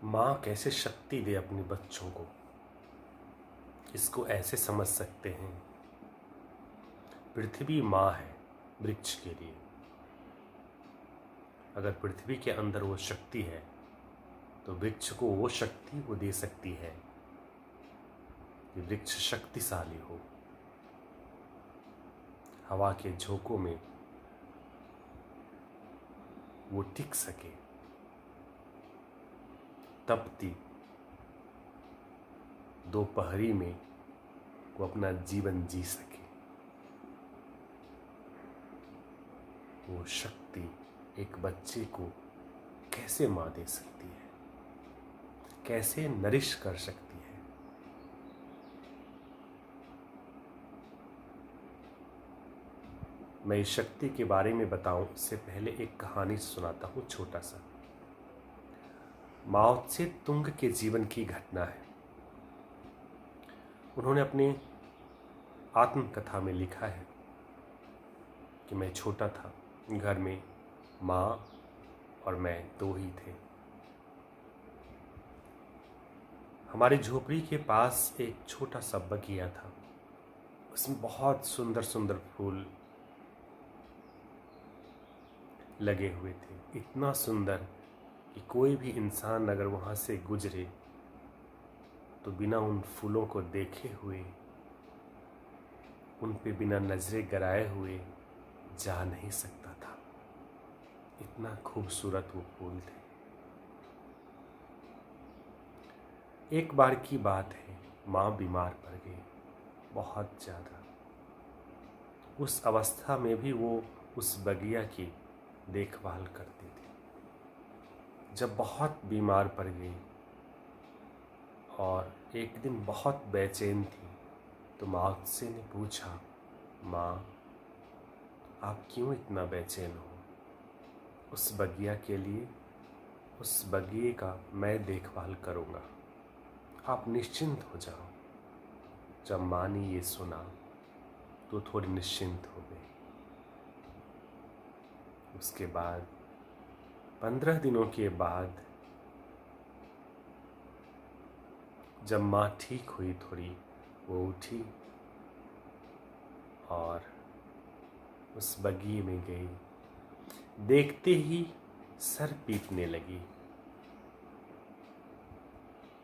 माँ कैसे शक्ति दे अपने बच्चों को, इसको ऐसे समझ सकते हैं। पृथ्वी माँ है वृक्ष के लिए। अगर पृथ्वी के अंदर वो शक्ति है तो वृक्ष को वो शक्ति वो दे सकती है कि वृक्ष शक्तिशाली हो, हवा के झोंकों में वो टिक सके, तपती दोपहरी में वो अपना जीवन जी सके। वो शक्ति एक बच्चे को कैसे माँ दे सकती है, कैसे नरिश कर सकती है। मैं इस शक्ति के बारे में बताऊं उससे पहले एक कहानी सुनाता हूं, छोटा सा। माओ त्से तुंग के जीवन की घटना है। उन्होंने अपनी आत्मकथा में लिखा है कि मैं छोटा था, घर में माँ और मैं दो ही थे। हमारी झोपड़ी के पास एक छोटा सा बगिया था, उसमें बहुत सुंदर सुंदर फूल लगे हुए थे, इतना सुंदर कि कोई भी इंसान अगर वहाँ से गुजरे तो बिना उन फूलों को देखे हुए, उन पे बिना नजरें गड़ाए हुए जा नहीं सकता था। इतना खूबसूरत वो फूल थे। एक बार की बात है, माँ बीमार पड़ गई बहुत ज़्यादा। उस अवस्था में भी वो उस बगिया की देखभाल करती थी। जब बहुत बीमार पड़ गई और एक दिन बहुत बेचैन थी तो माँ से ने पूछा, माँ आप क्यों इतना बेचैन हो? उस बगिया के लिए, उस बगिए का मैं देखभाल करूँगा, आप निश्चिंत हो जाओ। जब माँ ने ये सुना तो थोड़ी निश्चिंत हो गई। उसके बाद 15 दिनों के बाद जब माँ ठीक हुई थोड़ी, वो उठी और उस बगीचे में गई। देखते ही सर पीटने लगी।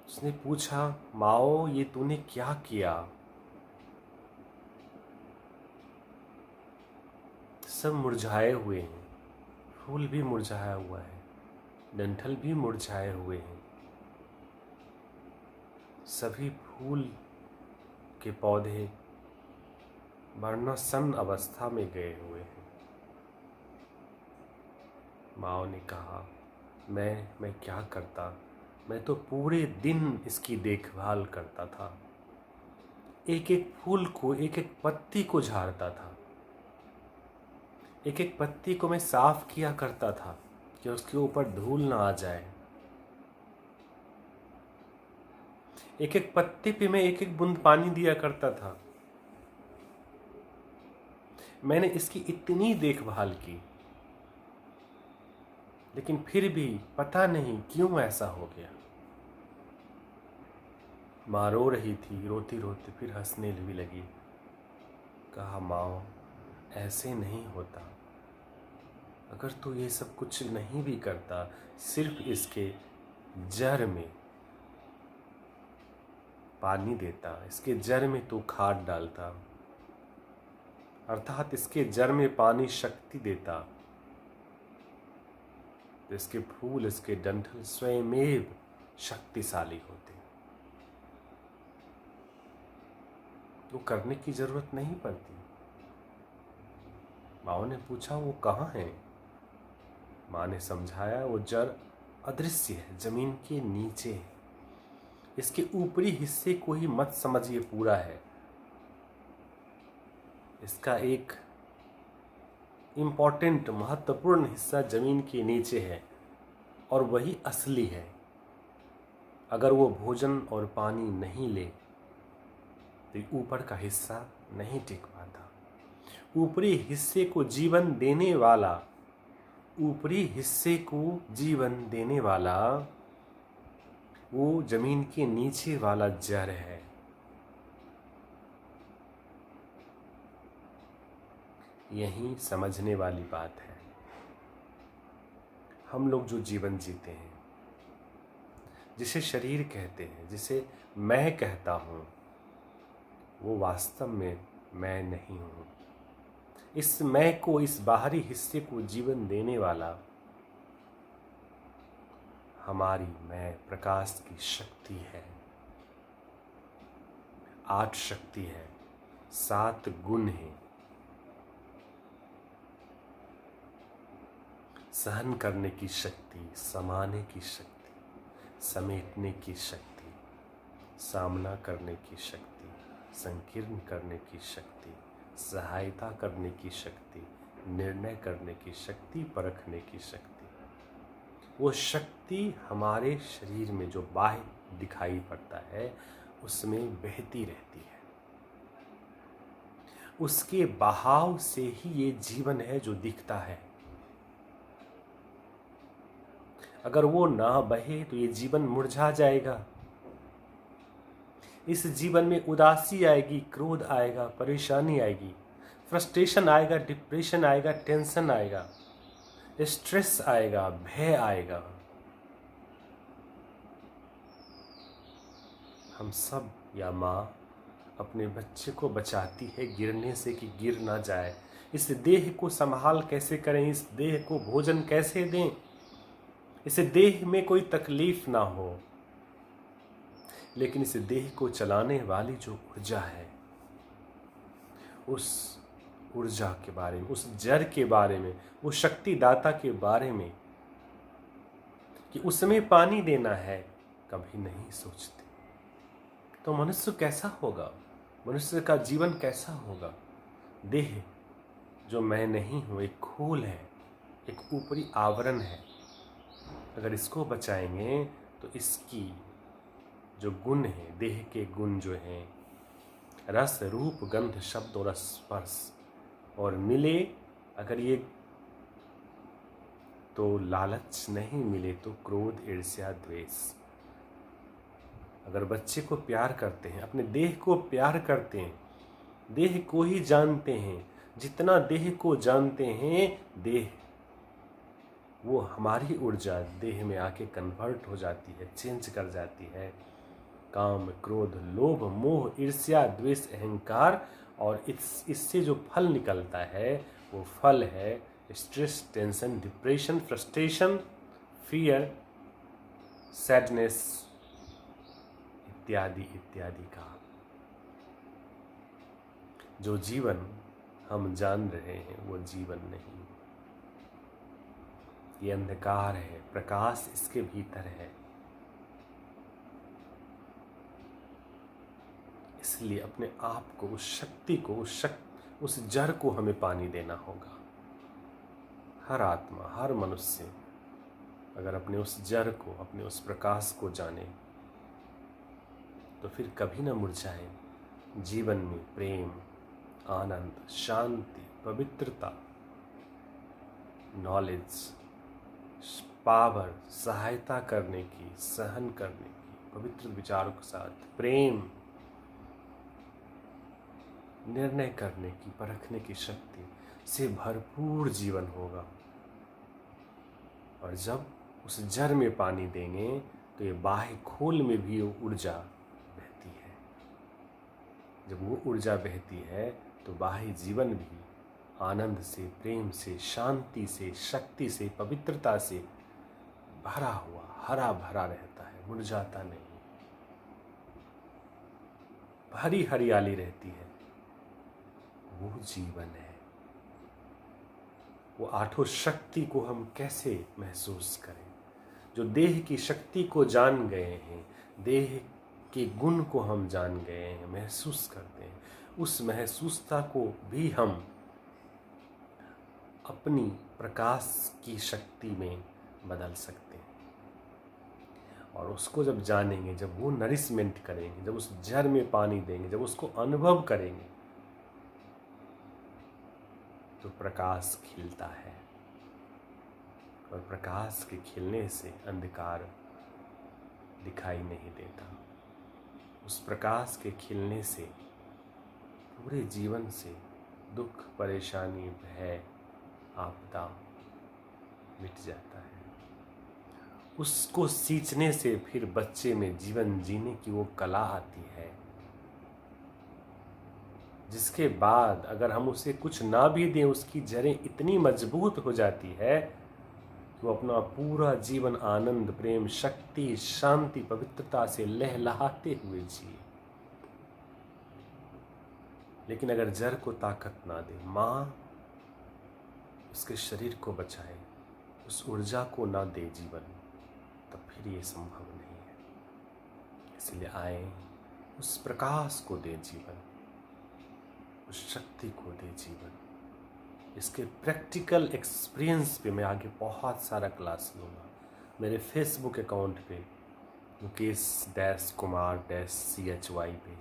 उसने पूछा, माओ ये तूने क्या किया? सब मुरझाए हुए हैं, फूल भी मुरझाया हुआ है, डंठल भी मुरझाए हुए हैं, सभी फूल के पौधे मरणासन अवस्था में गए हुए हैं। माँ ने कहा, मैं क्या करता? मैं तो पूरे दिन इसकी देखभाल करता था, एक एक फूल को, एक एक पत्ती को झाड़ता था, एक एक पत्ती को मैं साफ किया करता था कि उसके ऊपर धूल ना आ जाए। एक एक पत्ती पे मैं एक एक बूंद पानी दिया करता था। मैंने इसकी इतनी देखभाल की, लेकिन फिर भी पता नहीं क्यों ऐसा हो गया। माँ रो रही थी, रोती रोती फिर हंसने भी लगी। कहा, माँ ऐसे नहीं होता। अगर तू ये सब कुछ नहीं भी करता, सिर्फ इसके जड़ में पानी देता, इसके जड़ में तू खाद डालता, अर्थात इसके जड़ में पानी शक्ति देता, तो इसके फूल, इसके डंठल स्वयमेव शक्तिशाली होते। वो करने की जरूरत नहीं पड़ती। माँ ने पूछा, वो कहाँ है? माँ ने समझाया, वो जड़ अदृश्य है, जमीन के नीचे है। इसके ऊपरी हिस्से को ही मत समझिए पूरा है। इसका एक इम्पॉर्टेंट, महत्वपूर्ण हिस्सा जमीन के नीचे है और वही असली है। अगर वो भोजन और पानी नहीं ले तो ऊपर का हिस्सा नहीं टिक पाता। ऊपरी हिस्से को जीवन देने वाला, ऊपरी हिस्से को जीवन देने वाला वो जमीन के नीचे वाला जड़ है। यही समझने वाली बात है। हम लोग जो जीवन जीते हैं, जिसे शरीर कहते हैं, जिसे मैं कहता हूँ, वो वास्तव में मैं नहीं हूँ। इस मैं को, इस बाहरी हिस्से को जीवन देने वाला हमारी मैं प्रकाश की शक्ति है। 8 शक्ति है, 7 गुण हैं। सहन करने की शक्ति, समाने की शक्ति, समेटने की शक्ति, सामना करने की शक्ति, संकीर्ण करने की शक्ति, सहायता करने की शक्ति, निर्णय करने की शक्ति, परखने की शक्ति। वो शक्ति हमारे शरीर में जो बाहर दिखाई पड़ता है उसमें बहती रहती है। उसके बहाव से ही ये जीवन है जो दिखता है। अगर वो ना बहे तो ये जीवन मुरझा जाएगा। इस जीवन में उदासी आएगी, क्रोध आएगा, परेशानी आएगी, फ्रस्ट्रेशन आएगा, डिप्रेशन आएगा, टेंशन आएगा, स्ट्रेस आएगा, भय आएगा। हम सब या माँ अपने बच्चे को बचाती है गिरने से कि गिर ना जाए। इस देह को संभाल कैसे करें, इस देह को भोजन कैसे दें, इस देह में कोई तकलीफ ना हो। लेकिन इस देह को चलाने वाली जो ऊर्जा है, उस ऊर्जा के बारे में, उस जड़ के बारे में, वो शक्तिदाता के बारे में कि उसमें पानी देना है, कभी नहीं सोचते। तो मनुष्य कैसा होगा, मनुष्य का जीवन कैसा होगा? देह जो मैं नहीं हूँ एक खोल है, एक ऊपरी आवरण है। अगर इसको बचाएंगे तो इसकी जो गुण है, देह के गुण जो हैं, रस, रूप, गंध, शब्द और स्पर्श, और मिले अगर ये तो लालच, नहीं मिले तो क्रोध, ईर्ष्या, द्वेष। अगर बच्चे को प्यार करते हैं, अपने देह को प्यार करते हैं, देह को ही जानते हैं, जितना देह को जानते हैं, देह वो हमारी ऊर्जा देह में आके कन्वर्ट हो जाती है, चेंज कर जाती है। काम, क्रोध, लोभ, मोह, ईर्ष्या, द्वेष, अहंकार, और इससे जो फल निकलता है वो फल है stress, tension, depression, frustration, fear, sadness इत्यादि इत्यादि का। जो जीवन हम जान रहे हैं वो जीवन नहीं, ये अंधकार है, प्रकाश इसके भीतर है। इसलिए अपने आप को, उस शक्ति को, उस जड़ को हमें पानी देना होगा। हर आत्मा, हर मनुष्य अगर अपने उस जड़ को, अपने उस प्रकाश को जाने तो फिर कभी न मुरझाए। जीवन में प्रेम, आनंद, शांति, पवित्रता, नॉलेज, पावर, सहायता करने की, सहन करने की, पवित्र विचारों के साथ प्रेम, निर्णय करने की, परखने की शक्ति से भरपूर जीवन होगा। और जब उस जड़ में पानी देंगे तो ये बाह्य खोल में भी वो ऊर्जा बहती है। जब वो ऊर्जा बहती है तो बाह्य जीवन भी आनंद से, प्रेम से, शांति से, शक्ति से, पवित्रता से भरा हुआ, हरा भरा रहता है, मुरझाता नहीं, हरी हरियाली रहती है। वो जीवन है। वो आठों शक्ति को हम कैसे महसूस करें? जो देह की शक्ति को जान गए हैं, देह के गुण को हम जान गए हैं, महसूस करते हैं, उस महसूसता को भी हम अपनी प्रकाश की शक्ति में बदल सकते हैं। और उसको जब जानेंगे, जब वो नरिशमेंट करेंगे, जब उस जड़ में पानी देंगे, जब उसको अनुभव करेंगे तो प्रकाश खिलता है। और प्रकाश के खिलने से अंधकार दिखाई नहीं देता। उस प्रकाश के खिलने से पूरे जीवन से दुख, परेशानी, भय, आपदा मिट जाता है। उसको सींचने से फिर बच्चे में जीवन जीने की वो कला आती है, जिसके बाद अगर हम उसे कुछ ना भी दें, उसकी जड़ें इतनी मजबूत हो जाती है कि वो अपना पूरा जीवन आनंद, प्रेम, शक्ति, शांति, पवित्रता से लहलहाते हुए जिए। लेकिन अगर जड़ को ताकत ना दे, माँ उसके शरीर को बचाए, उस ऊर्जा को ना दे जीवन, तब फिर ये संभव नहीं है। इसलिए आए, उस प्रकाश को दे जीवन, उस शक्ति को दे जीवन। इसके प्रैक्टिकल एक्सपीरियंस पे मैं आगे बहुत सारा क्लास लूँगा। मेरे फेसबुक अकाउंट पे मुकेश-कुमार-CHY पे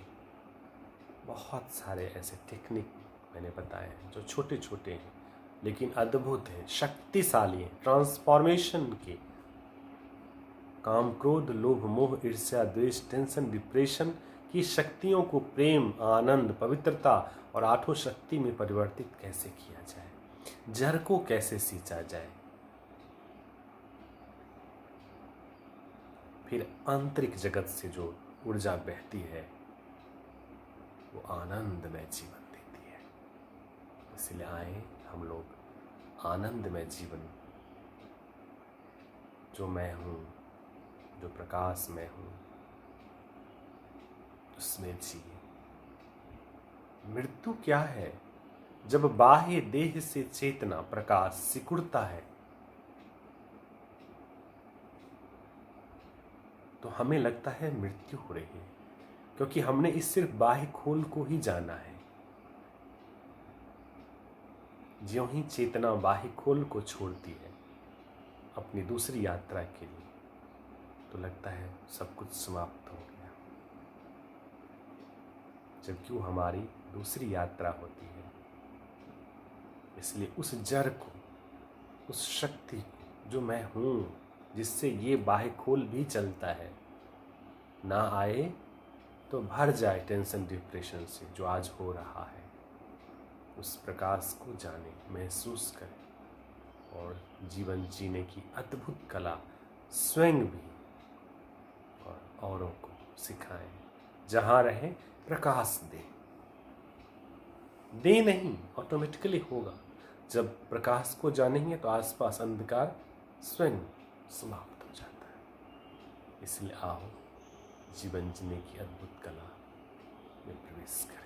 बहुत सारे ऐसे टेक्निक मैंने बताए हैं जो छोटे छोटे हैं लेकिन अद्भुत हैं, शक्तिशाली हैं, ट्रांसफॉर्मेशन के। काम, क्रोध, लोभ, मोह, ईर्ष्या, द्वेष, टेंशन, डिप्रेशन की शक्तियों को प्रेम, आनंद, पवित्रता और आठों शक्ति में परिवर्तित कैसे किया जाए, जड़ को कैसे सींचा जाए, फिर आंतरिक जगत से जो ऊर्जा बहती है वो आनंदमय जीवन देती है। इसलिए आए हम लोग आनंदमय जीवन, जो मैं हूँ, जो प्रकाश में हूँ, उसमें जिए। मृत्यु क्या है? जब बाह्य देह से चेतना, प्रकाश सिकुड़ता है तो हमें लगता है मृत्यु हो रही है, क्योंकि हमने इस सिर्फ बाह्य खोल को ही जाना है। ज्यों ही चेतना बाह्य खोल को छोड़ती है अपनी दूसरी यात्रा के लिए, तो लगता है सब कुछ समाप्त हो गया। जबकि वो हमारी दूसरी यात्रा होती है। इसलिए उस जड़ को, उस शक्ति को, जो मैं हूँ, जिससे ये बाह्य खोल भी चलता है, ना आए तो भर जाए टेंशन, डिप्रेशन से, जो आज हो रहा है। उस प्रकाश को जाने, महसूस करें और जीवन जीने की अद्भुत कला स्वयं भी और औरों को सिखाएं। जहाँ रहे प्रकाश दे नहीं, ऑटोमेटिकली होगा। जब प्रकाश को जानेंगे तो आसपास अंधकार स्वयं समाप्त हो जाता है। इसलिए आओ, जीवन जीने की अद्भुत कला में प्रवेश करें।